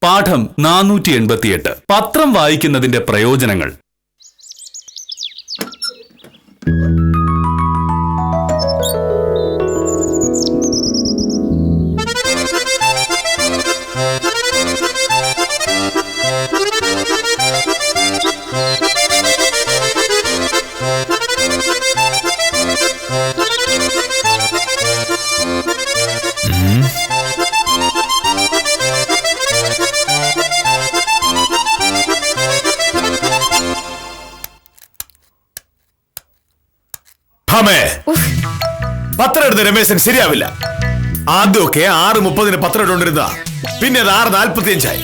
പാഠം 488 പത്രം വായിക്കുന്നതിന്റെ പ്രയോജനങ്ങൾ. പത്രം എടുത്ത് രമേശന് ശരിയാവില്ല. ആദ്യമൊക്കെ 6:30 പത്രം ഇട്ടുകൊണ്ടിരുന്ന, പിന്നെ അത് 6:45.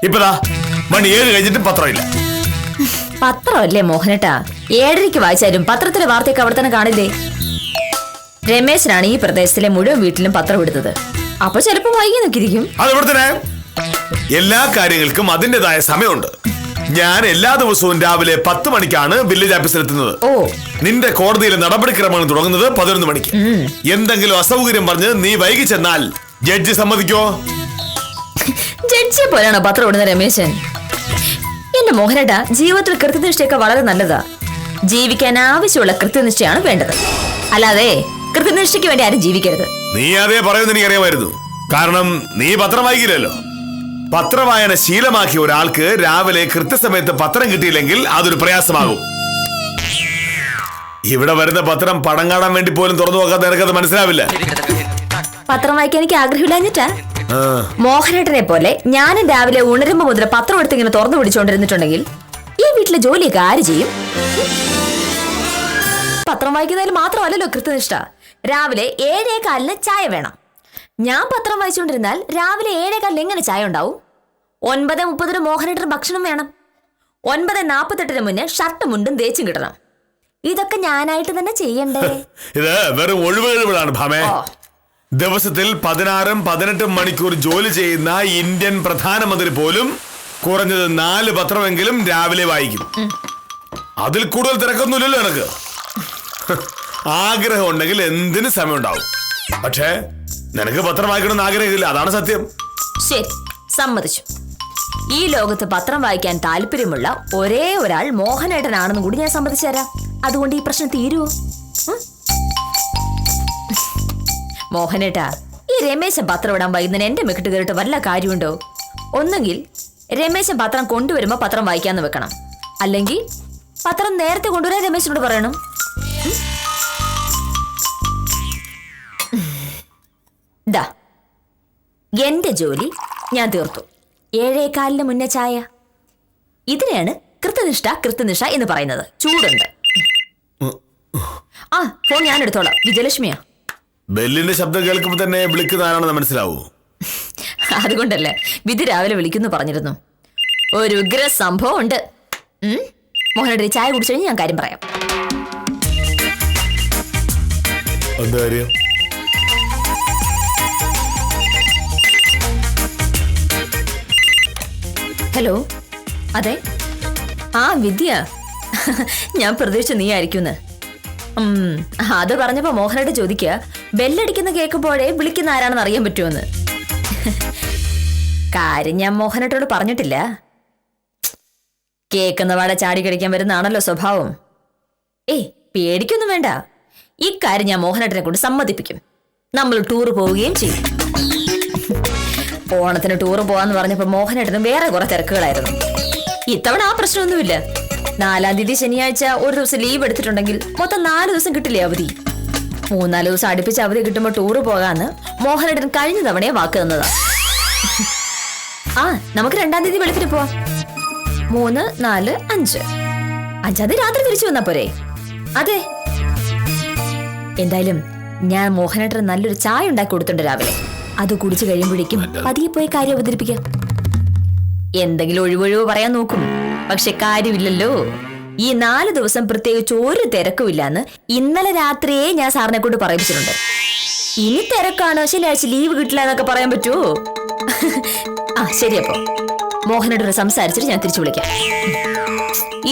ഇപ്പതാ മണി 7 കഴിഞ്ഞിട്ടും പത്രമില്ല. പത്രമല്ലേ മോഹനേട്ടാ, 7:30 വായിച്ചാലും പത്രത്തിലെ വാർത്തയൊക്കെ അവിടെ തന്നെ കാണില്ലേ? രമേശനാണ് ഈ പ്രദേശത്തിലെ മുഴുവൻ വീട്ടിലും പത്രം എടുത്തത്. അപ്പൊ ചിലപ്പോ വൈകി നോക്കിയിരിക്കും. അതിവിടെ തന്നെ എല്ലാ കാര്യങ്ങൾക്കും അതിൻ്റെതായ സമയമുണ്ട്. ഞാൻ എല്ലാ ദിവസവും രാവിലെ 10 മണിക്കാണ് വില്ലേജ് ഓഫീസിൽ എത്തുന്നത്. നിന്റെ കോടതിയിലെ നടപടിക്രമങ്ങൾ തുടങ്ങുന്നത് 11 മണിക്ക്. എന്തെങ്കിലും അസൗകര്യം പറഞ്ഞ് നീ വൈകി ചെന്നാൽ ജഡ്ജി സമ്മതിക്കോ? ജഡ്ജിയെ പോലെയാണോ പത്രം ഇടുന്ന രമേശൻ? എന്റെ മോഹനേട്ടാ, ജീവിതത്തിൽ കൃത്യനിഷ്ഠയൊക്കെ വളരെ നല്ലതാ. ജീവിക്കാൻ ആവശ്യമുള്ള കൃത്യനിഷ്ഠയാണ് വേണ്ടത്, അല്ലാതെ കൃത്യനിഷ്ഠയ്ക്ക് വേണ്ടി ആരും ജീവിക്കരുത്. നീ അതേ പറയുമെന്ന് എനിക്കറിയാമായിരുന്നു. കാരണം നീ പത്രം വായിക്കില്ലല്ലോ. പത്രവായന ശീലമാക്കിയ ഒരാൾക്ക് രാവിലെ കൃത്യസമയത്ത് പത്രം കിട്ടിയില്ലെങ്കിൽ അതൊരു പ്രയാസമാകും. ഇവിടെ വരുന്ന പത്രം പടം കാണാൻ വേണ്ടി പോലും തുറന്നു നോക്കാൻ നിനക്കത് മനസ്സിലാവില്ല. പത്രം വായിക്കാൻ എനിക്ക് ആഗ്രഹമില്ലാഞ്ഞിട്ടാ. മോഹനേട്ടനെ പോലെ ഞാനും രാവിലെ ഉണരുമ്പോ മുതൽ പത്രം എടുത്ത് ഇങ്ങനെ തുറന്നു പിടിച്ചോണ്ടിരുന്നിട്ടുണ്ടെങ്കിൽ ഈ വീട്ടിലെ ജോലിയൊക്കെ ആര് ചെയ്യും? പത്രം വായിക്കുന്നതിൽ മാത്രമല്ലല്ലോ കൃത്യനിഷ്ഠ. രാവിലെ 7:15 ചായ വേണം. ഞാൻ പത്രം വായിച്ചുകൊണ്ടിരുന്നാൽ രാവിലെ 7:15 എങ്ങനെ ചായ ഉണ്ടാവും? 9:30 മോഹനേട്ടന് ഭക്ഷണം വേണം. 9:48 മുന്നേ ഷർട്ടും മുണ്ടും തേച്ചും കിട്ടണം. ഇതൊക്കെ ഞാനായിട്ട് തന്നെ ചെയ്യണ്ടേ? ഇത് വെറും ഒഴിവുകളാണ് ഭാമേ. ദിവസത്തിൽ 16-18 മണിക്കൂർ ജോലി ചെയ്യുന്ന ഇന്ത്യൻ പ്രധാനമന്ത്രി പോലും കുറഞ്ഞത് 4 പത്രമെങ്കിലും രാവിലെ വായിക്കും. അതിൽ കൂടുതൽ തിരക്കൊന്നുമില്ലല്ലോ എനക്ക്. ആഗ്രഹം ഉണ്ടെങ്കിൽ എന്തിനു സമയം ഉണ്ടാവും. പക്ഷേ നിനക്ക് പത്രം വായിക്കണമെന്ന് ആഗ്രഹമില്ല, അതാണ് സത്യം. ശരി, സമ്മതിച്ചു. ഈ ലോകത്ത് പത്രം വായിക്കാൻ താല്പര്യമുള്ള ഒരേ ഒരാൾ മോഹനേട്ടനാണെന്ന് കൂടി ഞാൻ സമ്മതിച്ചു തരാം. അതുകൊണ്ട് ഈ പ്രശ്നം തീരുവോ? മോഹനേട്ടാ, ഈ രമേശൻ പത്രം ഇടാൻ വൈകുന്നതിന് എന്റെ മെക്കിട്ട് കയറിട്ട് വല്ല കാര്യമുണ്ടോ? ഒന്നുകിൽ രമേശൻ പത്രം കൊണ്ടുവരുമ്പോ പത്രം വായിക്കാന്ന് വെക്കണം, അല്ലെങ്കിൽ പത്രം നേരത്തെ കൊണ്ടുവരാൻ രമേശനോട് പറയണം. ദാ, എന്റെ ജോലി ഞാൻ തീർത്തു. 7:15 മുന്നേ ചായ. ഇതിനെയാണ് കൃത്യനിഷ്ഠ എന്ന് പറയുന്നത്. ചൂടുണ്ട്. ആ ഫോൺ ഞാൻ എടുത്തോളാം. വിജയലക്ഷ്മിയാ. ബെല്ലിന്റെ ശബ്ദം കേൾക്കുമ്പോ തന്നെ വിളിക്കുന്നതാണെന്ന് മനസ്സിലാവൂ. അതുകൊണ്ടല്ലേ വിധി രാവിലെ വിളിക്കുന്നു പറഞ്ഞിരുന്നു. ഒരു ഉഗ്ര സംഭവം ഉണ്ട്. മോഹനേട്ടൻ ചായ കുടിച്ചു കഴിഞ്ഞ് ഞാൻ കാര്യം പറയാം. എന്താ കാര്യം? ഹലോ, അതെ. ആ വിദ്യ, ഞാൻ പ്രതീക്ഷിച്ചു നീ ആയിരിക്കുന്ന്. അത് പറഞ്ഞപ്പോ മോഹനേട്ടൻ ചോദിക്കുക, ബെല്ലടിക്കുന്ന കേൾക്കുമ്പോഴേ വിളിക്കുന്ന ആരാണെന്ന് അറിയാൻ പറ്റുമെന്ന്. കാര്യം ഞാൻ മോഹനേട്ടനോട് പറഞ്ഞിട്ടില്ല. കേൾക്കുന്ന വാട ചാടി കടിക്കാൻ വരുന്നതാണല്ലോ സ്വഭാവം. പേടിക്കൊന്നും വേണ്ട. ഇക്കാര്യം ഞാൻ മോഹനേട്ടനെ കൊണ്ട് സമ്മതിപ്പിക്കും. നമ്മൾ ടൂർ പോവുകയും ചെയ്യും. ഓണത്തിന് ടൂറ് പോവാന്ന് പറഞ്ഞപ്പോ മോഹനേട്ടനും വേറെ കുറെ തിരക്കുകളായിരുന്നു. ഇത്തവണ ആ പ്രശ്നമൊന്നുമില്ല. 4-ാം തീയതി ശനിയാഴ്ച ഒരു ദിവസം ലീവ് എടുത്തിട്ടുണ്ടെങ്കിൽ മൊത്തം 4 ദിവസം കിട്ടില്ലേ അവധി. 3-4 ദിവസം അടുപ്പിച്ച് അവധി കിട്ടുമ്പോ ടൂറ് പോകാന്ന് മോഹനേട്ടൻ കഴിഞ്ഞ തവണയെ വാക്ക് തന്നതാ. നമുക്ക് 2-ാം തീയതി വെളുപ്പിന് പോവാം. 3, 4, 5. 5-ാം തീയതി രാത്രി തിരിച്ചു വന്നാ പോരെ? അതെ. എന്തായാലും ഞാൻ മോഹനേട്ടൻ നല്ലൊരു ചായ ഉണ്ടാക്കി കൊടുത്തിട്ടുണ്ട് രാവിലെ. അത് കുടിച്ചു കഴിയുമ്പോഴേക്കും പതിയെ പോയി കാര്യം അവതരിപ്പിക്കാം. എന്തെങ്കിലും ഒഴിവൊഴിവ് പറയാൻ നോക്കും, പക്ഷെ കാര്യമില്ലല്ലോ. ഈ 4 ദിവസം പ്രത്യേകിച്ച് ഒരു തിരക്കുമില്ലാന്ന് ഇന്നലെ രാത്രിയെ ഞാൻ സാറിനെ കൊണ്ട് പറയിപ്പിച്ചിട്ടുണ്ട്. ഇനി തിരക്കാണോ ശനിയാഴ്ച ലീവ് കിട്ടില്ല എന്നൊക്കെ പറയാൻ പറ്റുമോ? ശരിയപ്പോ മോഹനോട് സംസാരിച്ചിട്ട് ഞാൻ തിരിച്ചു വിളിക്കാം.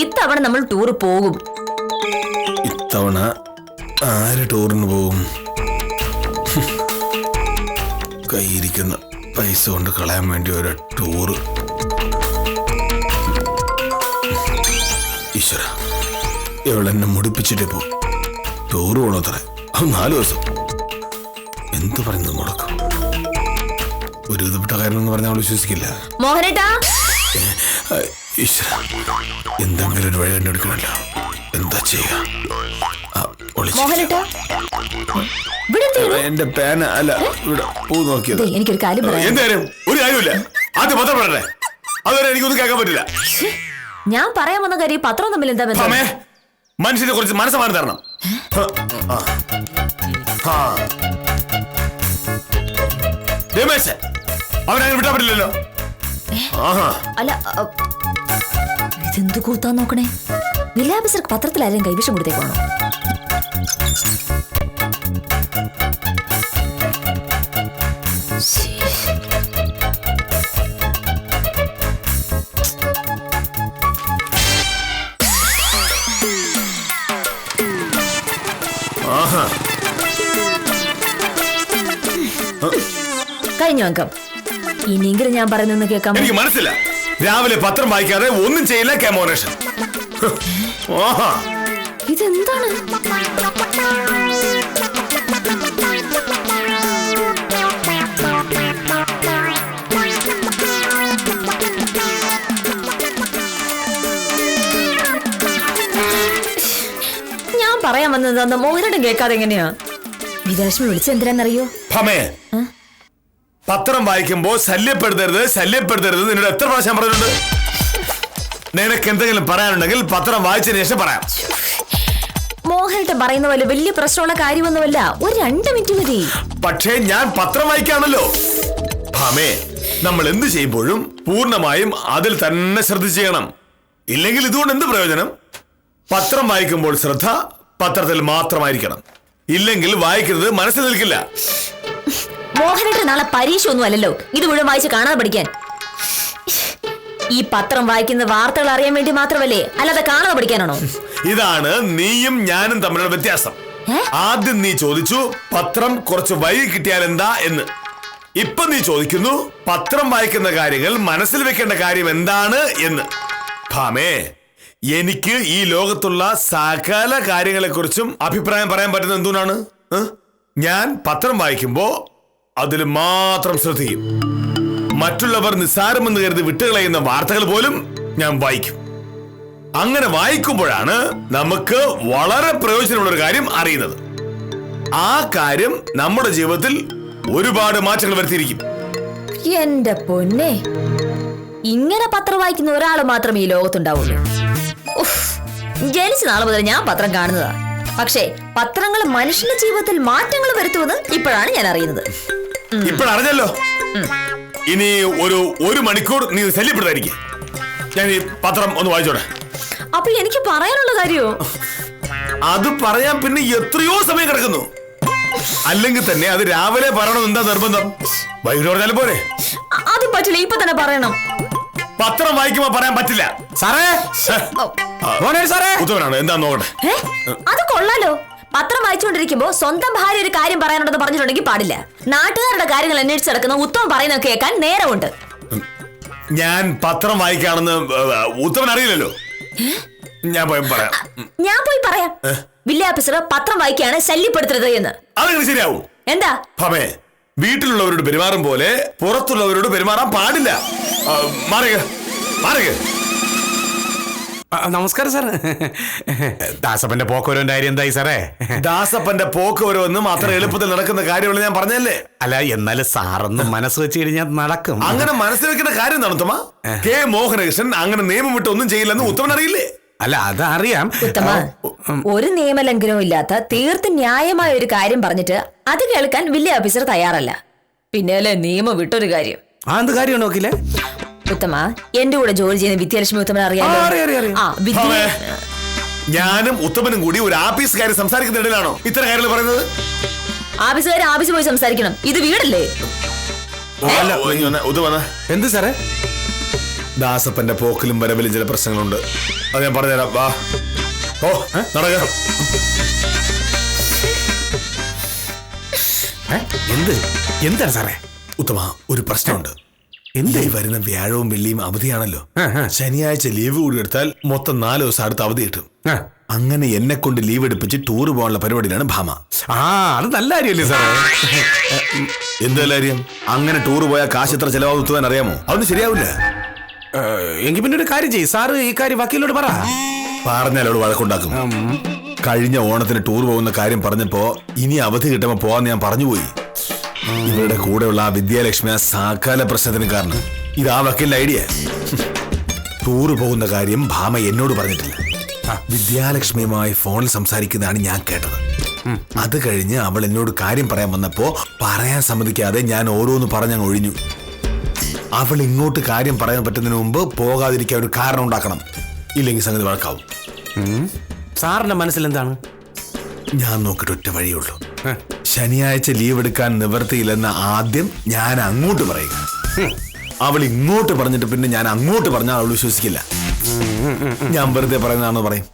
ഇത്തവണ നമ്മൾ ടൂർ പോകും. ഇത്തവണ ആര് ടൂറിന് പോകും? കൈയിരിക്കുന്ന പൈസ കൊണ്ട് കളയാൻ വേണ്ടി ഒരു ടൂറ്. ഈശ്വര, ഇവളെന്നെ മുടിപ്പിച്ചിട്ടേ പോ. ടൂറ് പോണത്ര, അത് 4 ദിവസം. എന്ത് പറയുന്നത് മുടക്കം? ഒരു വിധപ്പെട്ട കാര്യം എന്ന് പറഞ്ഞാൽ അവൾ വിശ്വസിക്കില്ല. മോഹനേട്ടാ, ഈശ്വര, എന്തെങ്കിലും ഒരു വഴി കണ്ടുപിടിക്കണല്ലോ. എന്താ ചെയ്യുക? മോഹനേട്ടാ, എന്റെ പേന അല്ല, ഇവിടെ പൂ നോക്കിയത്. എനിക്കൊരു കാര്യം പറയാം. എന്തായാലും ഒരു കാര്യമില്ല. ആദ്യം പത്രം പറയട്ടെ, അതുവരെ എനിക്കൊന്നും കേൾക്കാൻ പറ്റില്ല. ഞാൻ പറയാൻ വന്ന കാര്യം പത്രം തമ്മിൽ എന്താ ബന്ധം? മനുഷ്യനെ കുറിച്ച് മനസ്സമാനം തരണം. രമേശ്, അവനങ്ങനെ വിട്ടാൻ പറ്റില്ലല്ലോ. അല്ല, ഇതെന്ത് കൂത്താൻ നോക്കണേ? വില്ലാപസർക്ക് പത്രത്തിലാരും കൈവശം കൊടുത്തേക്കാണോ? കഴിഞ്ഞു അങ്കം. ഇനിയെങ്കിലും ഞാൻ പറയുന്നൊന്ന് കേൾക്കാം. എനിക്ക് മനസ്സില്ല. രാവിലെ പത്രം വായിക്കാതെ ഒന്നും ചെയ്യില്ല കെമോനേഷൻ. ഇതെന്താണ്? ഞാൻ പറയാൻ വന്നത് മോഹനേട്ടൻ കേൾക്കാതെ എങ്ങനെയാ? വിജയലക്ഷ്മി വിളിച്ചെന്തിനാന്നറിയോ? പത്രം വായിക്കുമ്പോ ശല്യപ്പെടുത്തരുത്, ശല്യപ്പെടുത്തരുത് നിന്നോട് എത്ര പ്രാവശ്യം പറഞ്ഞിട്ടുണ്ട്? നിനക്ക് എന്തെങ്കിലും പറയാനുണ്ടെങ്കിൽ പത്രം വായിച്ചതിന് ശേഷം പറയാം. മോഹനേട്ടൻ പറയുന്ന പോലെ വലിയ പ്രശ്നമുള്ള കാര്യമൊന്നുമല്ല. ഒരു 2 മിനിറ്റ് മതി. പക്ഷേ ഞാൻ പത്രം വായിക്കാണല്ലോ. ഭാമേ, നമ്മൾ എന്ത് ചെയ്യുമ്പോഴും പൂർണ്ണമായും അതിൽ തന്നെ ശ്രദ്ധിച്ച് ചെയ്യണം. ഇല്ലെങ്കിൽ ഇതുകൊണ്ട് എന്ത് പ്രയോജനം? പത്രം വായിക്കുമ്പോൾ ശ്രദ്ധ പത്രത്തിൽ മാത്രമായിരിക്കണം. ഇല്ലെങ്കിൽ വായിക്കുന്നത് മനസ്സിൽ നിൽക്കില്ല. മോഹനേട്ടൻ നാളെ പരീക്ഷ ഒന്നും അല്ലല്ലോ ഇത് മുഴുവൻ വായിച്ച് കാണാതെ പഠിക്കാൻ. ഈ പത്രം വായിക്കുന്ന വാർത്തകൾ അറിയാൻ വേണ്ടി മാത്രമല്ലേ, അല്ലാതെ കാണാതെ പഠിക്കാനാണോ? ഇതാണ് നീയും ഞാനും തമ്മിലുള്ള വ്യത്യാസം. ആദ്യം നീ ചോദിച്ചു പത്രം കുറച്ച് വൈകി കിട്ടിയാൽ എന്താ എന്ന്. ഇപ്പൊ നീ ചോദിക്കുന്നു പത്രം വായിക്കുന്ന കാര്യങ്ങൾ മനസ്സിൽ വെക്കേണ്ട കാര്യം എന്താണ് എന്ന്. ഭാമേ, എനിക്ക് ഈ ലോകത്തുള്ള സകല കാര്യങ്ങളെ കുറിച്ചും അഭിപ്രായം പറയാൻ പറ്റുന്ന എന്തുകൊണ്ടാണ്? ഞാൻ പത്രം വായിക്കുമ്പോ അതിൽ മാത്രം ശ്രദ്ധിക്കും. മറ്റുള്ളവർ നിസ്സാരമെന്ന് കരുതി വിട്ടുകളയുന്ന വാർത്തകൾ പോലും ഞാൻ വായിക്കും. അങ്ങനെ വായിക്കുമ്പോഴാണ് നമുക്ക് വളരെ പ്രയോജനമുള്ള ഒരു കാര്യം അറിയുന്നത്. ആ കാര്യം നമ്മുടെ ജീവിതത്തിൽ ഒരുപാട് മാറ്റങ്ങൾ വരുത്തിയിരിക്കും. എന്റെ പൊന്നെ, ഇങ്ങനെ പത്രം വായിക്കുന്ന ഒരാൾ മാത്രമേ ഈ ലോകത്തുണ്ടാവുള്ളൂ. ജനിച്ച നാളെ മുതൽ ഞാൻ പത്രം കാണുന്നതാ. പക്ഷേ പത്രങ്ങൾ മനുഷ്യന്റെ ജീവിതത്തിൽ മാറ്റങ്ങൾ വരുത്തുമെന്ന് ഇപ്പോഴാണ് ഞാൻ അറിയുന്നത്. ഇപ്പോഴറിഞ്ഞല്ലോ. ഇനി ഒരു മണിക്കൂർ നീ ശല്യപ്പെടുത്തായിരിക്കും. ഞാൻ ഈ പത്രം ഒന്ന് വായിച്ചോട്ടെ. അപ്പൊ എനിക്ക് പറയാനുള്ള കാര്യമോ? അത് പറയാൻ പിന്നെ എത്രയോ സമയം കിടക്കുന്നു. അല്ലെങ്കിൽ തന്നെ അത് രാവിലെ പറയണം. എന്താ നിർബന്ധം? വൈകിട്ട് പറഞ്ഞാലും പോരെ? അതും പറ്റില്ല, ഇപ്പൊ തന്നെ പറയണം. പത്രം വായിക്കുമ്പോ പറയാൻ പറ്റില്ല. സാറേ, ഉത്തമനാണ്. എന്താ നോക്കട്ടെ. അത് കൊള്ളാലോ. പത്രം വായിച്ചുകൊണ്ടിരിക്കുമ്പോ സ്വന്തം ഭാര്യ ഒരു കാര്യം പറയാനുണ്ടെന്ന് പറഞ്ഞിട്ടുണ്ടെങ്കിൽ പാടില്ല. നാട്ടുകാരുടെ കാര്യങ്ങൾ അന്വേഷിച്ച് നടക്കുന്ന ഉത്തമം പറയുന്നത് കേൾക്കാൻ നേരമുണ്ട്. ഞാൻ പത്രം വായിക്കാണെന്ന് ഉത്തമൻ അറിയില്ലല്ലോ. ഞാൻ പോയി പറയാം. വില്ലേജ് ഓഫീസർ പത്രം വായിക്കാണ്, ശല്യപ്പെടുത്തരുത് എന്ന്. അതെങ്ങനെ ശരിയാവും? എന്താ? ഭമേ, വീട്ടിലുള്ളവരോട് പെരുമാറും പോലെ പുറത്തുള്ളവരോട് പെരുമാറാൻ പാടില്ല. നമസ്കാരം സാർ. ദാസപ്പന്റെ പോക്കുവരവന്റെ കാര്യം എന്തായി സാറേ? ദാസപ്പന്റെ പോക്കുവരവെന്നും അത്ര എളുപ്പത്തിൽ നടക്കുന്ന കാര്യമുള്ള ഞാൻ പറഞ്ഞല്ലേ. അല്ല, എന്നാലും സാറൊന്നും മനസ്സ് വെച്ച് കഴിഞ്ഞാൽ നടക്കും. അങ്ങനെ മനസ്സിൽ വെക്കേണ്ട കാര്യം നടത്തുമ. കെ മോഹനകൃഷ്ണൻ അങ്ങനെ നിയമം വിട്ട് ഒന്നും ചെയ്യില്ലെന്ന് ഉത്തമൻ അറിയില്ലേ? അല്ല, അതറിയാം. ഒരു നിയമലംഘനവും ഇല്ലാത്ത തീർത്തും ന്യായമായ ഒരു കാര്യം പറഞ്ഞിട്ട് അത് കേൾക്കാൻ വില്ലേജ് ഓഫീസർ തയ്യാറല്ല. പിന്നെ അല്ലേ നിയമം വിട്ടൊരു കാര്യം. എന്ത് കാര്യം നോക്കില്ലേ ഉത്തമ? എന്റെ കൂടെ ജോലി ചെയ്യുന്ന വിദ്യാലക്ഷ്മി ഉത്തമൻ അറിയാലോ? ഞാനും ഉത്തമനും കൂടി ഒരു ആഫീസ് കാര്യം സംസാരിക്കുന്നിടയിലാണോ ഇത്ര കാര്യങ്ങൾ പറയുന്നത്? ആഫീസുകാർ ആഫീസ് പോയി സംസാരിക്കണം. ഇത് വീടല്ലേ? എന്ത് സാറേ? ദാസപ്പന്റെ പോക്കിലും വരവിലും ചില പ്രശ്നങ്ങളുണ്ട്. അത് ഞാൻ പറഞ്ഞുതരാം. വാ. നടക്കാം. എന്താണ് സാറേ? ഉത്തമ, ഒരു പ്രശ്നമുണ്ട്. എന്തേ? വരുന്ന വ്യാഴവും വെള്ളിയും അവധിയാണല്ലോ. ആ. ശനിയാഴ്ച ലീവ് കൂടി എടുത്താൽ മൊത്തം 4 ദിവസം അടുത്ത് അവധി കിട്ടും. ആ. അങ്ങനെ എന്നെ കൊണ്ട് ലീവ് എടുപ്പിച്ച് ടൂർ പോകാനുള്ള പരിപാടിയിലാണ് ഭാമ. അത് നല്ല കാര്യമല്ലേ സാറേ? എന്താ കാര്യം? അങ്ങനെ ടൂർ പോയാൽ കാശ് എത്ര ചെലവാകും ഉത്തമൻ അറിയാമോ? അതൊന്നും ശരിയാവില്ല. എങ്കിൽ പിന്നെ ഒരു കാര്യം ചെയ്യും സാറ്, ഈ കാര്യം വക്കീലോട് പറ. പറഞ്ഞാൽ അവള് വഴക്കുണ്ടാക്കും. കഴിഞ്ഞ ഓണത്തിന് ടൂർ പോകുന്ന കാര്യം പറഞ്ഞപ്പോ ഇനി അവധി കിട്ടുമ്പോ പോവാന്ന് ഞാൻ പറഞ്ഞുപോയി. ഇവരുടെ കൂടെയുള്ള ആ വിദ്യാലക്ഷ്മി സകല പ്രശ്നത്തിന് കാരണം. ഇത് ആ വക്കീലിന്റെ ഐഡിയ. ടൂർ പോകുന്ന കാര്യം ഭാമ എന്നോട് പറഞ്ഞിട്ടില്ല. വിദ്യാലക്ഷ്മിയുമായി ഫോണിൽ സംസാരിക്കുന്നതാണ് ഞാൻ കേട്ടത്. അത് കഴിഞ്ഞ് അവൾ എന്നോട് കാര്യം പറയാൻ വന്നപ്പോ പറയാൻ സമ്മതിക്കാതെ ഞാൻ ഓരോന്ന് പറഞ്ഞങ്ങ് ഒഴിഞ്ഞു. അവൾ ഇങ്ങോട്ട് കാര്യം പറയാൻ പറ്റുന്നതിന് മുമ്പ് പോകാതിരിക്കാൻ ഒരു കാരണം ഉണ്ടാക്കണം. ഇല്ലെങ്കിൽ സംഗതി വഴക്കാവും. സാറിന്റെ മനസ്സിൽ എന്താണ്? ഞാൻ നോക്കിയിട്ട് ഒറ്റ വഴിയുള്ളൂ. ശനിയാഴ്ച ലീവ് എടുക്കാൻ നിവർത്തിയില്ലെന്ന് ആദ്യം ഞാൻ അങ്ങോട്ട് പറയുക. അവൾ ഇങ്ങോട്ട് പറഞ്ഞിട്ട് പിന്നെ ഞാൻ അങ്ങോട്ട് പറഞ്ഞാൽ അവൾ വിശ്വസിക്കില്ല. ഞാൻ വെറുതെ പറയുന്നതാണെന്ന് പറയും.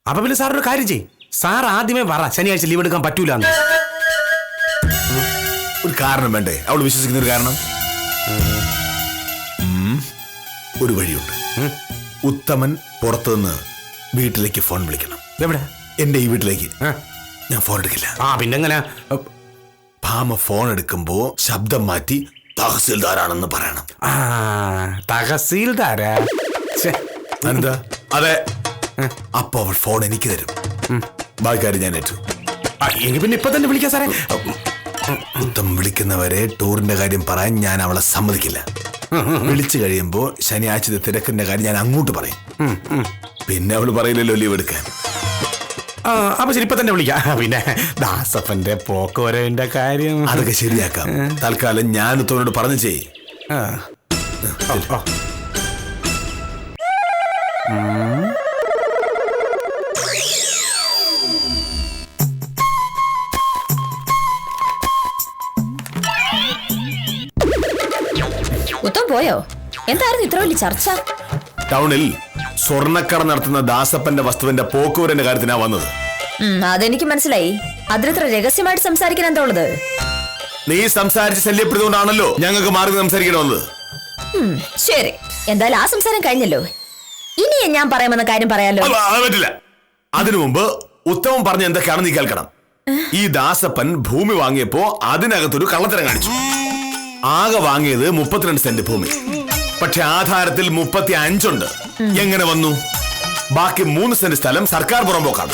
അപ്പൊ പിന്നെ സാറൊരു കാര്യം ചെയ്യും, സാർ ആദ്യമേ പറ ശനിയാഴ്ച ലീവ് എടുക്കാൻ പറ്റൂല. ഒരു കാരണം വേണ്ടേ അവൾ വിശ്വസിക്കുന്ന ഒരു കാരണം? ഒരു വഴിയുണ്ട്. ഉത്തമൻ പുറത്തുനിന്ന് വീട്ടിലേക്ക് ഫോൺ വിളിക്കണം. എവിടെ? എന്റെ ഈ വീട്ടിലേക്ക്. ഞാൻ ഫോൺ എടുക്കില്ല. പിന്നെങ്ങനെ? ഭാമ ഫോൺ എടുക്കുമ്പോ ശബ്ദം മാറ്റി തഹസിൽദാരാണെന്ന് പറയണം. തഹസീൽദാരാ? എന്താ? അതെ. അപ്പൊ അവൾ ഫോൺ എനിക്ക് തരും. ബാക്കിക്കാര്യം ഞാൻ ഏറ്റു. എങ്കിൽ പിന്നെ ഇപ്പൊ തന്നെ വിളിക്കാം സാറേ. ഉത്തം വിളിക്കുന്നവരെ ടൂറിന്റെ കാര്യം പറയാൻ ഞാൻ അവളെ സമ്മതിക്കില്ല. വിളിച്ചു കഴിയുമ്പോ ശനിയാഴ്ചത്തെ തിരക്കിന്റെ കാര്യം ഞാൻ അങ്ങോട്ട് പറയും. പിന്നെ അവള് പറയില്ലല്ലോ ലീവ് എടുക്കാൻ. അപ്പൊ ശരി, ഇപ്പൊ തന്നെ വിളിക്കാം. പിന്നെ ദാസപ്പന്റെ പോക്കുവരവിന്റെ കാര്യം അതൊക്കെ ശരിയാക്കാം. തൽക്കാലം ഞാൻ ഉത്തമനോട് പറഞ്ഞു ചെയ്യ്. ഉത്തം പോയോ? എന്തായിരുന്നു ഇത്ര വലിയ ചർച്ച? ടൗണിൽ സ്വർണ്ണക്കട നടത്തുന്ന ദാസപ്പന്റെ വസ്തുവിന്റെ പോക്കുവരന്റെ കാര്യത്തിനാ വന്നത്. അതെനിക്ക് മനസ്സിലായി. അതിലിത്ര രഹസ്യമായിട്ട് സംസാരിക്കാൻ എന്താ ഉള്ളത്? നീ സംസാരിച്ച് ശല്യപ്പെടുത്തുകൊണ്ടാണല്ലോ ഞങ്ങൾക്ക് മാറി സംസാരിക്കണമെന്നത്. ശരി, എന്തായാലും ആ സംസാരം കഴിഞ്ഞല്ലോ. ഇനി ഞാൻ പറയാമെന്ന കാര്യം പറയാലോ. അത് പറ്റില്ല. അതിനു മുമ്പ് ഉത്തമം പറഞ്ഞ എന്തൊക്കെയാണ് നീ കേൾക്കണം. ഈ ദാസപ്പൻ ഭൂമി വാങ്ങിയപ്പോ അതിനകത്തൊരു കള്ളത്തരം കാണിച്ചു. ആകെ വാങ്ങിയത് 32 സെന്റ് ഭൂമി. പക്ഷെ ആധാരത്തിൽ 35 ഉണ്ട്. എങ്ങനെ വന്നു? ബാക്കി 3 സെന്റ് സ്ഥലം സർക്കാർ പുറമ്പോക്കാണ്.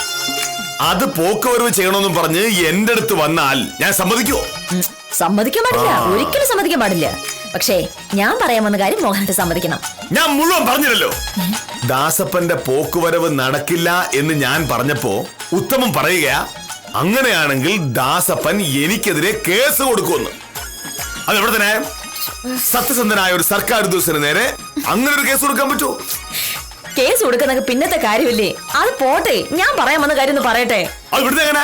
അത് പോക്കുവരവ് ചെയ്യണമെന്നും പറഞ്ഞ് എന്റെ അടുത്ത് വന്നാൽ ഞാൻ സമ്മതിക്കുമോ? സമ്മതിക്കാൻ പാടില്ല, ഒരിക്കലും സമ്മതിക്കാൻ പാടില്ല. പക്ഷേ ഞാൻ പറയാമെന്ന കാര്യം മോഹനായിട്ട് സമ്മതിക്കണം. ഞാൻ മുഴുവൻ പറഞ്ഞില്ലല്ലോ. ദാസപ്പന്റെ പോക്കുവരവ് നടക്കില്ല എന്ന് ഞാൻ പറഞ്ഞപ്പോ ഉത്തമം പറയുകയാ, അങ്ങനെയാണെങ്കിൽ ദാസപ്പൻ എനിക്കെതിരെ കേസ് കൊടുക്കുമെന്ന്. അതെവിടെ തന്നെ? സത്യസന്ധനായ ഒരു സർക്കാർ ഉദ്യോഗസ്ഥന് നേരെ അങ്ങനെ ഒരു കേസ് കൊടുക്കാൻ പറ്റുമോ? കേസ് കൊടുക്കുന്ന പിന്നത്തെ കാര്യമില്ലേ? അത് പോട്ടെ, ഞാൻ പറയാമെന്ന കാര്യം ഒന്ന് പറയട്ടെ. അത് ഇവിടുത്തെ എങ്ങനെ?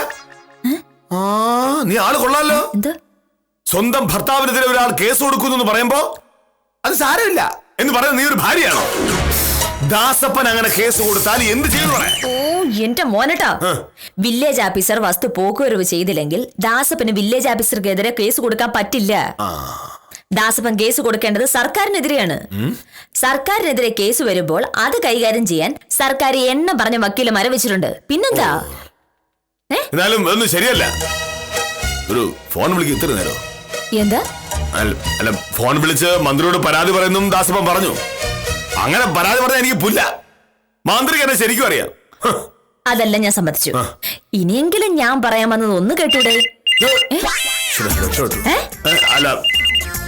നീ ആള് കൊള്ളാലോ. എന്താ? സ്വന്തം ഭർത്താവിനെതിരെ ഒരാൾ കേസ് കൊടുക്കുന്നു പറയുമ്പോ അത് സാരമില്ല എന്ന് പറയുന്നത് നീ ഒരു ഭാര്യയാണോ? ദാസപ്പൻ അങ്ങനെ കേസ് കൊടുത്താൽ എന്ത് ചെയ്യുന്നു പറയാ? ഓ എന്റെ മോനട്ടാ, വില്ലേജ് ഓഫീസർ വസ്തു പോക്കുവരവ് ചെയ്തില്ലെങ്കിൽ ദാസപ്പന് വില്ലേജ് ഓഫീസർക്കെതിരെ കേസ് കൊടുക്കാൻ പറ്റില്ല. ദാസപ്പൻ കേസ് കൊടുക്കേണ്ടത് സർക്കാരിനെതിരെയാണ്. സർക്കാരിനെതിരെ കേസ് വരുമ്പോൾ അത് കൈകാര്യം ചെയ്യാൻ സർക്കാർ എണ്ണം പറഞ്ഞ വക്കീലമാരെ വെച്ചിട്ടുണ്ട്. പിന്നെന്താ? എന്നാലും ഒന്നും ശരിയല്ല. ഒരു ഫോൺ വിളിക്കും ഇത്ര നേരം. എന്താ? അല്ല, ഫോൺ വിളിച്ച് മന്ത്രിയോട് പരാതി പറയുന്നു ദാസപ്പൻ പറഞ്ഞു. അങ്ങനെ പരാതി പറഞ്ഞാൽ എനിക്ക് പുല്ല. മാന്ത്രിക്ക് എന്നെ ശരിക്കും അറിയാം. അതല്ല ഞാൻ സമ്മതിച്ചു. ഇനിയെങ്കിലും ഞാൻ പറയാമെന്നത് ഒന്ന് കേട്ടൂടെ? അല്ല,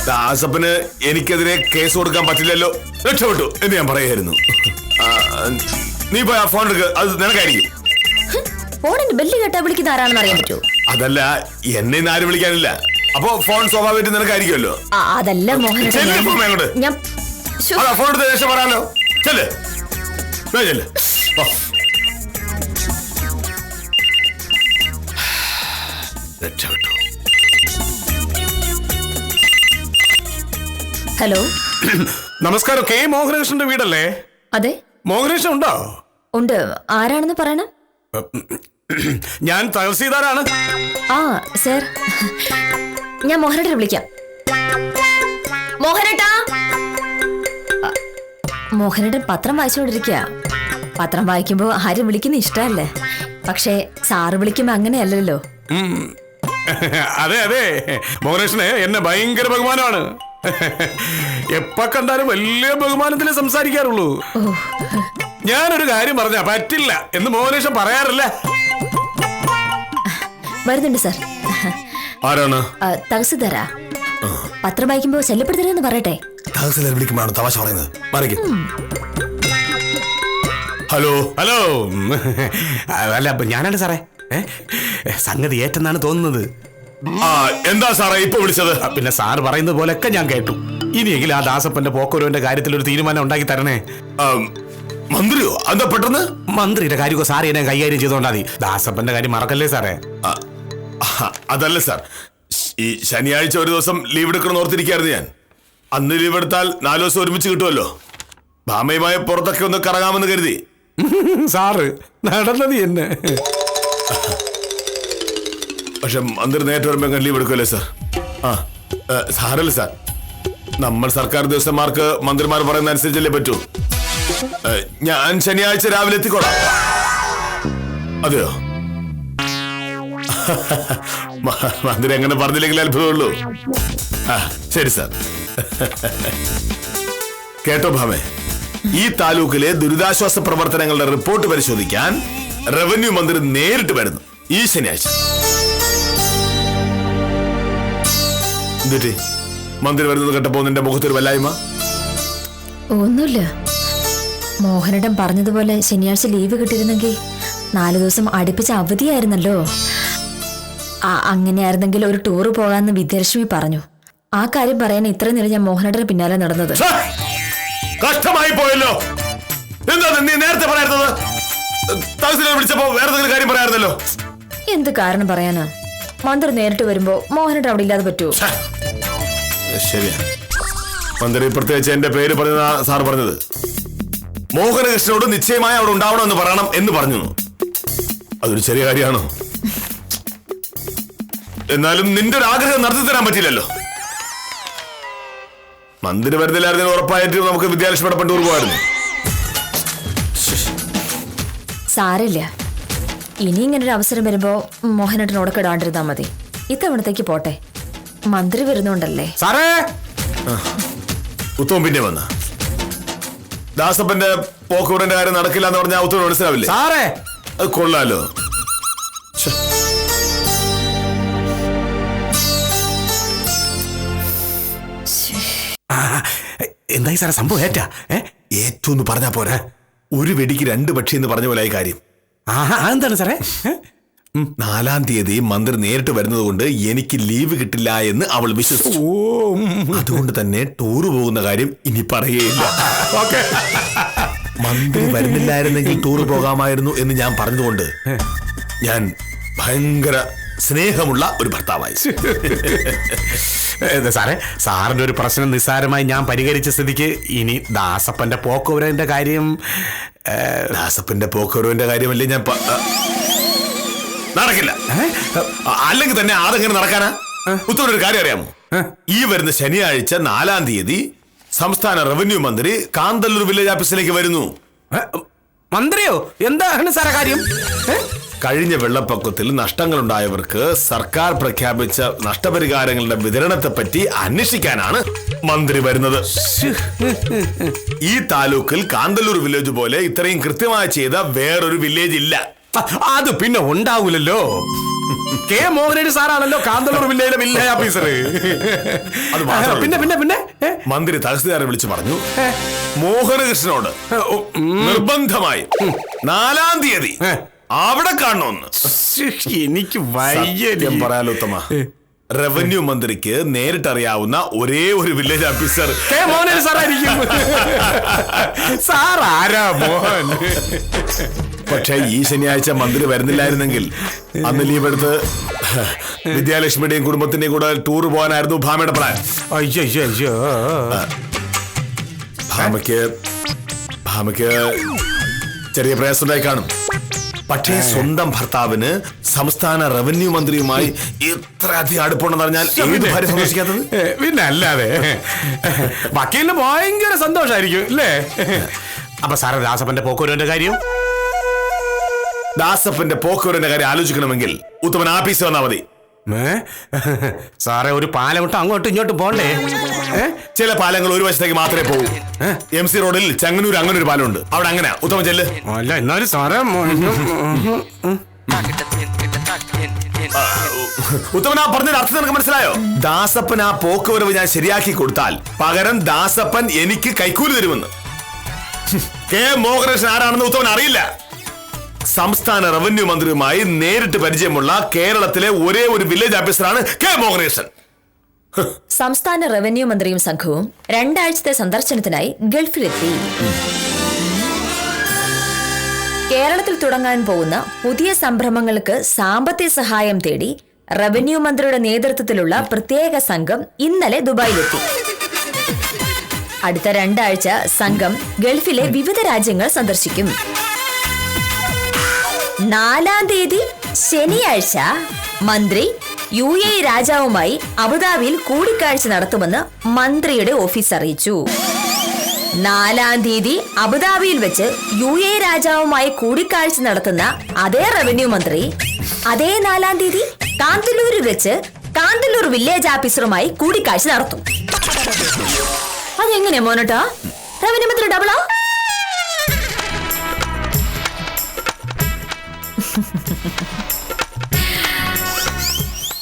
ദാസപ്പന് എനിക്കെതിരെ കേസ് കൊടുക്കാൻ പറ്റില്ലല്ലോ, രക്ഷപ്പെട്ടു എന്ന് ഞാൻ പറയായിരുന്നു. നീ പോയി ആ ഫോൺ എടുക്കുക, അത് നിനക്കായിരിക്കും. ഫോണിന്റെ ബെല്ല് കേട്ടാ വിളിക്കുന്ന ആരാണെന്ന് അറിയാൻ പറ്റുമോ? അതല്ല, എന്നെ ഇന്ന് ആരും വിളിക്കാനില്ല. അപ്പൊ ഫോൺ സ്വാഭാവികമായിട്ട് നിനക്കായിരിക്കുമല്ലോ. അതല്ല മോഹൻ, ഞാൻ ഫോൺ എടുത്ത ശേഷം പറയാലോ. ചെല്ല് ചെല്ല്. രക്ഷപ്പെട്ടു. ഹലോ, നമസ്കാരം. കെ മോഹനകൃഷ്ണന്റെ വീടല്ലേ? അതെ. മോഹനകൃഷ്ണൻ ഉണ്ടോ? ഉണ്ട്. ആരാണെന്ന് പറയണം. ഞാൻ തഹസീൽദാരാണ്. ആ സർ, ഞാൻ മോഹനേട്ടനെ വിളിക്കാം. മോഹനേട്ടാ. മോഹനേട്ടൻ പത്രം വായിച്ചുകൊണ്ടിരിക്കുക. പത്രം വായിക്കുമ്പോ ആരും വിളിക്കുന്ന ഇഷ്ടല്ലേ. പക്ഷേ സാറ് വിളിക്കുമ്പോ അങ്ങനെയല്ലല്ലോ. അതെ അതെ, മോഹനേഷന് എന്നെ ഭയങ്കര ബഹുമാനമാണ്. എപ്പ കണ്ടാലും വലിയ ബഹുമാനത്തിലേ സംസാരിക്കാറുള്ളൂ. ഞാനൊരു കാര്യം പറഞ്ഞാ പറ്റില്ല എന്ന് മോഹനേഷൻ പറയാറില്ല. വരുന്നുണ്ട് സാർ. ആരാണ്? തഹസിൽദാരാ. പത്രം വായിക്കുമ്പോ ശല്യപ്പെടുത്തരുതെന്ന് പറയട്ടെ. തഹസിൽദാർ വിളിക്കുമ്പോഴാണ് തമാശ പറയുന്നത്. മറിക്ക്. Hello hello. അല്ല, ഞാനാണ് സാറേ. സംഗതി ഏറ്റെന്നാണ് തോന്നുന്നത്. എന്താ സാറേ ഇപ്പൊ വിളിച്ചത്? പിന്നെ സാറ് പറയുന്നത് പോലെയൊക്കെ ഞാൻ കേട്ടു. ഇനിയെങ്കിലും ആ ദാസപ്പന്റെ പോക്കുവരവിന്റെ കാര്യത്തിൽ ഒരു തീരുമാനം ഉണ്ടാക്കി തരണേ. മന്ത്രിയോ? എന്താ പെട്ടെന്ന്? മന്ത്രിയുടെ കാര്യമൊക്കെ സാർ എന്നെ കൈകാര്യം ചെയ്തോണ്ടാ മതി. ദാസപ്പന്റെ കാര്യം മറക്കല്ലേ സാറേ. അതല്ല സാർ, ഈ ശനിയാഴ്ച ഒരു ദിവസം ലീവ് എടുക്കണം ഓർത്തിരിക്കായിരുന്നു ഞാൻ. അന്ന് ലീവ് എടുത്താൽ 4 ദിവസം ഒരുമിച്ച് കിട്ടുമല്ലോ. ഭാമയുമായി പുറത്തൊക്കെ ഒന്ന് കറങ്ങാമെന്ന് കരുതി. സാറ് നടന്നത് എന്നെ. പക്ഷെ മന്ത്രി നേരിട്ട് വരുമ്പോ ലീവ് എടുക്കുമല്ലേ സാർ? സാറല്ലേ സാർ, നമ്മൾ സർക്കാർ ഉദ്യോഗസ്ഥന്മാർക്ക് മന്ത്രിമാർ പറയുന്ന അനുസരിച്ചല്ലേ പറ്റൂ. ഞാൻ ശനിയാഴ്ച രാവിലെ എത്തിക്കോളാം. അതെയോ? മന്ത്രി അങ്ങനെ പറഞ്ഞില്ലെങ്കിൽ അത്ഭുതമുള്ളൂ. ശരി സാർ. കേട്ടോ ഭാമേ, ഈ താലൂക്കിലെ ദുരിതാശ്വാസ പ്രവർത്തനങ്ങളുടെ റിപ്പോർട്ട് പരിശോധിക്കാൻ റവന്യൂ മന്ത്രി നേരിട്ട് വരുന്നു ഈ ശനിയാഴ്ച. എന്നിട്ട് മന്ത്രി വരുന്നത് കേട്ടപ്പോ നിന്റെ മുഖത്തൊരു വല്ലായ്മ? ഒന്നുമില്ല. മോഹനേട്ടൻ പറഞ്ഞതുപോലെ ശനിയാഴ്ച ലീവ് കിട്ടിയിരുന്നെങ്കിൽ 4 ദിവസം അടുപ്പിച്ച അവധിയായിരുന്നല്ലോ. അങ്ങനെയായിരുന്നെങ്കിൽ ഒരു ടൂറ് പോകാമെന്ന് വിദ്യാലക്ഷ്മി പറഞ്ഞു. ആ കാര്യം പറയാൻ ഇത്രയും നേരം ഞാൻ മോഹനേട്ടന് പിന്നാലെ നടന്നത്. കഷ്ടമായി പോയല്ലോ. എന്താ നീ നേരത്തെ പറയാറുള്ളത്? തഹസിൽദാർ വിളിച്ചപ്പോ വേറെ എന്തെങ്കിലും കാര്യം പറയാറുന്നല്ലോ. എന്ത് കാരണം പറയാനാ? മന്ത്രി നേരിട്ട് വരുമ്പോ മോഹനേട്ടൻ അവിടെ ഇല്ലാതെ പറ്റുമോ? ശരിയാ, മന്ത്രി പ്രത്യേകിച്ച് എന്റെ പേര് പറഞ്ഞ സാർ പറഞ്ഞത്. മോഹനകൃഷ്ണനോട് നിശ്ചയമായി അവിടെ ഉണ്ടാവണമെന്ന് പറയണം എന്ന് പറഞ്ഞു. അതൊരു ചെറിയ കാര്യമാണോ? എന്നാലും നിന്റെ ഒരു ആഗ്രഹം നടത്തി തരാൻ പറ്റില്ലല്ലോ. മന്ത്രി വരുന്നില്ലായിരുന്നു ഉറപ്പായിട്ട് നമുക്ക് വിദ്യാലക്ഷ്മിയുടെ ടൂർ പോകായിരുന്നു. സാരില്ല, ഇനി ഇങ്ങനൊരു അവസരം വരുമ്പോ മോഹനേട്ടനോട് കിടാണ്ടിരുന്നാ മതി. ഇത്തവണത്തേക്ക് പോട്ടെ, മന്ത്രി വരുന്നുണ്ടല്ലേ. സാറേ, ഉത്തമം പിന്നെ വന്ന ദാസപ്പന്റെ പോക്കുവരന്റെ കാര്യം നടക്കില്ല എന്ന് പറഞ്ഞാൽ ഉത്തമം മനസ്സിലാവില്ലേ? സാറേ, അത് കൊള്ളാലോ. എന്തായി സാറേ സംഭവം? ഏറ്റവും ഒന്ന് പറഞ്ഞാ പോരാ, ഒരു വെടിക്ക് 2 പക്ഷി എന്ന് പറഞ്ഞ പോലെ ആയി കാര്യം. എന്താണ് സാറേ? 4-ാം തീയതി മന്ത്രി നേരിട്ട് വരുന്നത് കൊണ്ട് എനിക്ക് ലീവ് കിട്ടില്ല എന്ന് അവൾ വിശ്വസിച്ചു. അതുകൊണ്ട് തന്നെ ടൂറ് പോകുന്ന കാര്യം ഇനി പറയുകയില്ല. മന്ത്രി വരുന്നില്ലായിരുന്നെങ്കിൽ ടൂറ് പോകാമായിരുന്നു എന്ന് ഞാൻ പറഞ്ഞുകൊണ്ട് ഞാൻ ഭയങ്കര സ്നേഹമുള്ള ഒരു ഭർത്താവായി. സാറേ, സാറിന്റെ ഒരു പ്രശ്നം നിസ്സാരമായി ഞാൻ പരിഹരിച്ച സ്ഥിതിക്ക് ഇനി ദാസപ്പന്റെ പോക്കുവരവിന്റെ കാര്യം. ദാസപ്പന്റെ പോക്കുവരവിന്റെ കാര്യമല്ലേ ഞാൻ നടക്കില്ല. അല്ലെങ്കിൽ തന്നെ അതെങ്ങനെ നടക്കാനാ? ഉത്തരവൊരു കാര്യം അറിയാമോ? ഈ വരുന്ന ശനിയാഴ്ച 4-ാം തീയതി സംസ്ഥാന റവന്യൂ മന്ത്രി കാന്തല്ലൂർ വില്ലേജ് ഓഫീസിലേക്ക് വരുന്നു. മന്ത്രിയോ? എന്താണ് സാറേ കാര്യം? കഴിഞ്ഞ വെള്ളപ്പൊക്കത്തിൽ നഷ്ടങ്ങളുണ്ടായവർക്ക് സർക്കാർ പ്രഖ്യാപിച്ച നഷ്ടപരിഹാരങ്ങളുടെ വിതരണത്തെ പറ്റി അന്വേഷിക്കാനാണ് മന്ത്രി വരുന്നത്. ഈ താലൂക്കിൽ കാന്തല്ലൂർ വില്ലേജ് പോലെ ഇത്രയും കൃത്യമായി ചെയ്ത വേറൊരു വില്ലേജ് ഇല്ല. അത് പിന്നെ ഉണ്ടാവൂലല്ലോ. കെ മോഹനേഷ് സാറാണല്ലോ കാന്തല്ലൂർ വില്ലേജിലെ വില്ലേജ് ഓഫീസർ. പിന്നെ പിന്നെ പിന്നെ മന്ത്രി തഹസിൽദാരെ വിളിച്ചു പറഞ്ഞു, മോഹനകൃഷ്ണനോട് നിർബന്ധമായും 4-ാം തീയതി അവിടെ കാണണമെന്ന്. എനിക്ക് പറയാലോ ഉത്തമ, റവന്യൂ മന്ത്രിക്ക് നേരിട്ടറിയാവുന്ന ഒരേ ഒരു വില്ലേജ് ഓഫീസർ കെ മോഹനേഷ് സാറായിരിക്കും. സാർ ആരാ മോഹൻ? പക്ഷെ ഈ ശനിയാഴ്ച മന്ത്രി വരുന്നില്ലായിരുന്നെങ്കിൽ അന്ന് ലീവ് എടുത്ത് വിദ്യാലക്ഷ്മിയുടെയും കുടുംബത്തിന്റെയും കൂടെ ടൂർ പോകാനായിരുന്നു ഭാമയുടെ പ്ലാൻ. അയ്യോ, ഭാമയ്ക്ക് ചെറിയ പ്രയാസമുണ്ടായി കാണും. പക്ഷേ സ്വന്തം ഭർത്താവിന് സംസ്ഥാന റവന്യൂ മന്ത്രിയുമായി ഇത്ര അധികം അടുപ്പുണ്ടെന്ന് പറഞ്ഞാൽ ഏത് ഭാര്യ സന്തോഷിക്കാത്തത്? പിന്നെ അല്ലാതെ വക്കീലിന് ഭയങ്കര സന്തോഷായിരിക്കും അല്ലേ? അപ്പൊ സാറേ ദാസപ്പന്റെ പോക്കൂരന്റെ കാര്യം? ദാസപ്പന്റെ പോക്കുവരന്റെ കാര്യം ആലോചിക്കണമെങ്കിൽ ഉത്തമൻ ആഫീസിൽ വന്നാൽ മതി. സാറേ ഒരു പാലം വിട്ട് അങ്ങോട്ടും ഇങ്ങോട്ടും പോണ്ടേ? ചില പാലങ്ങൾ ഒരു വശത്തേക്ക് മാത്രമേ പോകൂ. MC റോഡിൽ ചങ്ങനൂർ അങ്ങനെ ഒരു പാലമുണ്ട്, അവിടെ അങ്ങനെ ഉത്തമൻ ചെല്ല്. അല്ല എന്നാലും സാറേ ഉത്തമൻ ആ പറഞ്ഞ അർത്ഥം നിനക്ക് മനസ്സിലായോ? ദാസപ്പൻ ആ പോക്കുവരവ് ഞാൻ ശരിയാക്കി കൊടുത്താൽ പകരം ദാസപ്പൻ എനിക്ക് കൈക്കൂലി തരുമെന്ന്. കെ മോഹനകൃഷ്ണൻ ആരാണെന്ന് ഉത്തമൻ അറിയില്ല. സംസ്ഥാന റവന്യൂ മന്ത്രിയുമായി നേരിട്ട് പരിചയമുള്ള കേരളത്തിലെ ഒരേ ഒരു വില്ലേജ് ഓഫീസറാണ് കെ മോഹനകൃഷ്ണൻ. സംസ്ഥാന റവന്യൂ മന്ത്രിയും സംഘവും 2 ആഴ്ചത്തെ സന്ദർശനത്തിനായി ഗൾഫിലെത്തി. കേരളത്തിൽ തുടങ്ങാൻ പോകുന്ന പുതിയ സംരംഭങ്ങൾക്ക് സാമ്പത്തിക സഹായം തേടി റവന്യൂ മന്ത്രിയുടെ നേതൃത്വത്തിലുള്ള പ്രത്യേക സംഘം ഇന്നലെ ദുബായിലെത്തി. അടുത്ത 2 ആഴ്ച സംഘം ഗൾഫിലെ വിവിധ രാജ്യങ്ങൾ സന്ദർശിക്കും. 4-ാം തീയതി ശനിയാഴ്ച മന്ത്രി UAE രാജാവുമായി അബുദാബിയിൽ കൂടിക്കാഴ്ച നടത്തുമെന്ന് മന്ത്രിയുടെ ഓഫീസ് അറിയിച്ചു. 4-ാം തീയതി അബുദാബിയിൽ വെച്ച് UAE രാജാവുമായി കൂടിക്കാഴ്ച നടത്തുന്ന അതേ റവന്യൂ മന്ത്രി അതേ 4-ാം തീയതി കാന്തല്ലൂരിൽ വെച്ച് കാന്തല്ലൂർ വില്ലേജ് ഓഫീസറുമായി കൂടിക്കാഴ്ച നടത്തും. അതെങ്ങനെയാ മോനട്ടാ? റവന്യൂ മന്ത്രി ഡബിളാ?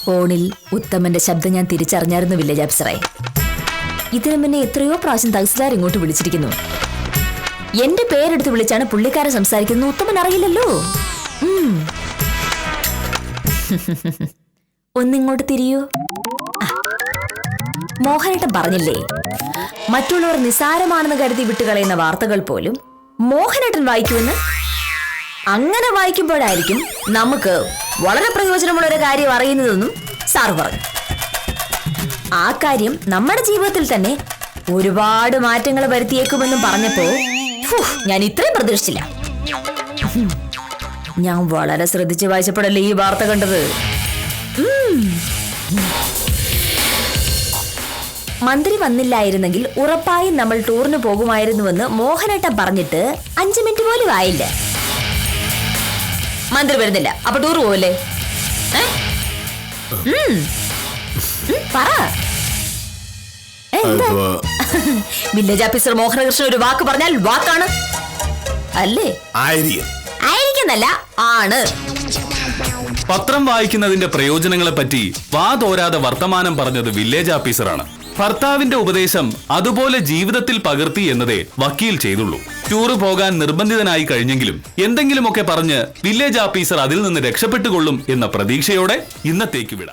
ഫോണിൽ ഉത്തമന്റെ ശബ്ദം ഞാൻ തിരിച്ചറിഞ്ഞായിരുന്നു വില്ലേജ് ഓഫീസറെ. ഇതിനു മുന്നേ എത്രയോ പ്രാവശ്യം തഹസിൽദാർ ഇങ്ങോട്ട് വിളിച്ചിരിക്കുന്നു. എന്റെ പേരെടുത്ത് വിളിച്ചാണ് പുള്ളിക്കാരൻ സംസാരിക്കുന്നത്. ഉത്തമൻ അറിയില്ലല്ലോ. ഒന്നിങ്ങോട്ട് തിരിയൂ. മോഹനേട്ടൻ പറഞ്ഞില്ലേ, മറ്റുള്ളവർ നിസാരമാണെന്ന് കരുതി വിട്ടുകളയുന്ന വാർത്തകൾ പോലും മോഹനേട്ടൻ വായിക്കുമെന്ന്. അങ്ങനെ വായിക്കുമ്പോഴായിരിക്കും നമുക്ക് വളരെ പ്രയോജനമുള്ള ഒരു കാര്യം അറിയുന്നതെന്നും സാർ പറഞ്ഞു. ആ കാര്യം നമ്മുടെ ജീവിതത്തിൽ തന്നെ ഒരുപാട് മാറ്റങ്ങൾ വരുത്തിയേക്കുമെന്നും പറഞ്ഞപ്പോ ഞാൻ ഇത്രയും പ്രതീക്ഷിച്ചില്ല. ഞാൻ വളരെ ശ്രദ്ധിച്ച് വായിച്ചപ്പോഴല്ലേ ഈ വാർത്ത കണ്ടത്. മന്ത്രി വന്നില്ലായിരുന്നെങ്കിൽ ഉറപ്പായും നമ്മൾ ടൂറിന് പോകുമായിരുന്നുവെന്ന് മോഹനേട്ടൻ പറഞ്ഞിട്ട് 5 മിനിറ്റ് പോലും ആയില്ല. മന്ത്രി വരുന്നില്ല, അപ്പൊ ടൂർ പോവല്ലേ? പറ. വില്ലേജ് ഓഫീസർ മോഹനകൃഷ്ണൻ ഒരു വാക്ക് പറഞ്ഞാൽ വാക്കാണ് അല്ലേ? ആയിരിക്കുന്നല്ല, ആണ്. പത്രം വായിക്കുന്നതിന്റെ പ്രയോജനങ്ങളെ പറ്റി വാതോരാതെ വർത്തമാനം പറഞ്ഞത് വില്ലേജ് ഓഫീസറാണ്. ഭർത്താവിന്റെ ഉപദേശം അതുപോലെ ജീവിതത്തിൽ പകർത്തി എന്നതേ വക്കീൽ ചെയ്തുള്ളൂ. ടൂറ് പോകാൻ നിർബന്ധിതനായി കഴിഞ്ഞെങ്കിലും എന്തെങ്കിലുമൊക്കെ പറഞ്ഞ് വില്ലേജ് ഓഫീസർ അതിൽ നിന്ന് രക്ഷപ്പെട്ടുകൊള്ളും എന്ന പ്രതീക്ഷയോടെ ഇന്നത്തേക്ക് വിടാം.